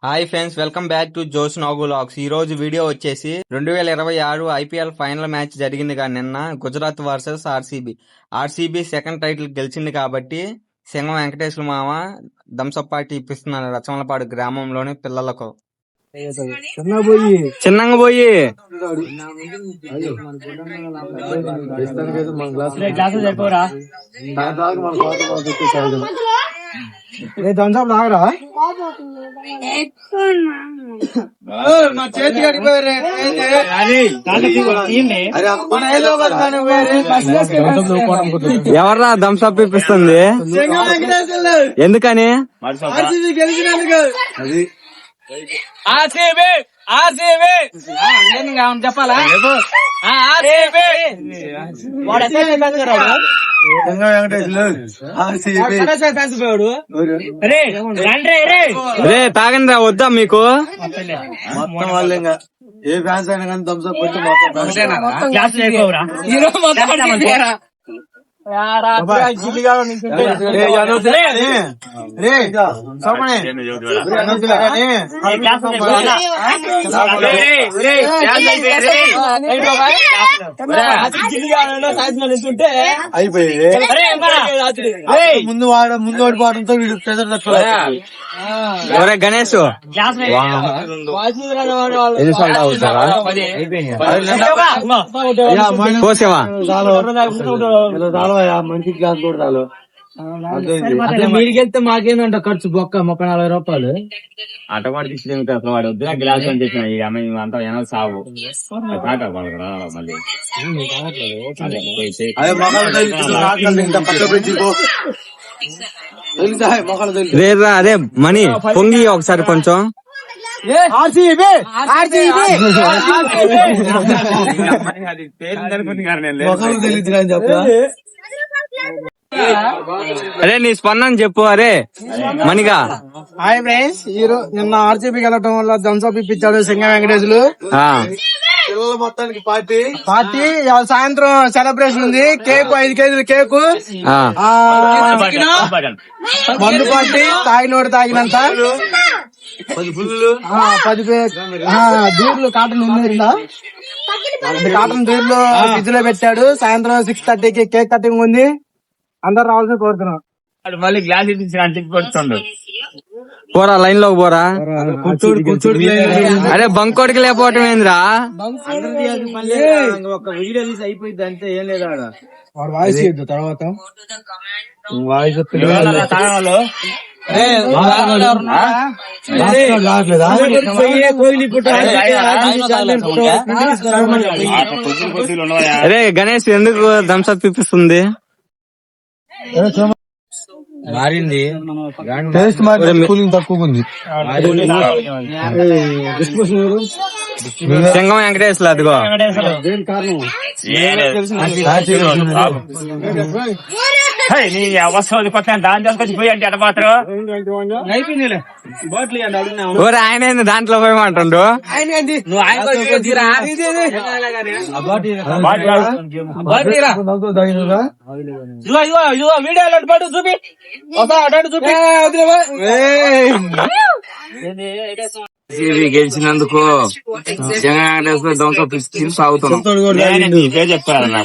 Hi friends, welcome back to జోస్ నాగు vlogs. ఈ రోజు వీడియో వచ్చేసి 2026 ఐపీఎల్ ఫైనల్ మ్యాచ్ జరిగింది కానీ నిన్న Gujarat versus RCB second title గెలిచింది కాబట్టి సింగం వెంకటేశ్వర మామ థమ్సప్ పార్టీ ఇప్పిస్తున్నారు రచమలపాడు గ్రామంలోని పిల్లలకు. చిన్నగా పోయి థమ్సప్ లాగరా ఎవర్రా థమ్సప్ ఇప్పిస్తుంది? ఎందుకని? చెప్పాలా? రే తాగండి రా, వద్దా మీకు? మొత్తం వాళ్ళు ఏ ఫ్యాన్స్ అయినా కానీ థమ్సప్ పెట్టి ముందు ఓడిపోవడంతో వీడు ప్రెజర్ తట్టుకోలేదు. గణేష్ కోసేవా మంచికి గ్లాస్ కూడా చాలు. మీరికెళ్తే మాకేందంట ఖర్చు బొక్క 30-40 రూపాయలు. అటవాడు తీసుకుంటే అసలు వాడు వద్దు గ్లాస్ అని చెప్పిన అంతా ఏమో సాగు మళ్ళీ లేదా అదే మనీ పొంగి ఒకసారి కొంచెం. అరే నీ స్పందన చెప్పు. అరే మణిగా హాయ్ ఫ్రెండ్స్, నిన్న ఆర్సీబీ గెలవటం వల్ల థమ్సప్ ఇప్పించాడు సింగం వెంకటేశ్వరులు. పిల్లల మొత్తానికి పార్టీ సాయంత్రం సెలబ్రేషన్ ఉంది. కేక్ 5 కేజీల కేకు, మందు పార్టీ, తాగినోడు తాగినంత 10 దూర్లు కాటన్ ఉన్నాయి. కాటన్ దూర్లు ఫ్రిడ్జ్ లో పెట్టాడు. సాయంత్రం 6:30కి కేక్ కటింగ్ ఉంది. అందరు రావాల్సిన కోరుతున్నాం. మళ్ళీ గ్లాస్ ఇప్పించండు. పోరా లైన్ లోకి పోరా. అరే బంకోడికి లేకపోవటం ఏందిరా? ఒక వీడియో తీసి అయిపోయింది అంతే, ఏం లేదు. ఆడ వాడు వాయిస్ ఇద్దు తర్వాత వాయిస్ అరే గణేష్ ఎందుకు థమ్సప్ ఇప్పిస్తుంది? మారింది, టేస్ట్ మారింది, కూలింగ్ తక్కువ ఉంది. సింగం వెంకటేశ్వర అదిగో అవసరం కొత్త దాని తీసుకొచ్చి పోయి అంటే అట మాత్రం ఓరే ఆయన దాంట్లో పోయమంటుండు. వీడియో పాటు చూపి గెలిచినందుకు సాగుతున్నాం. చెప్పారన్న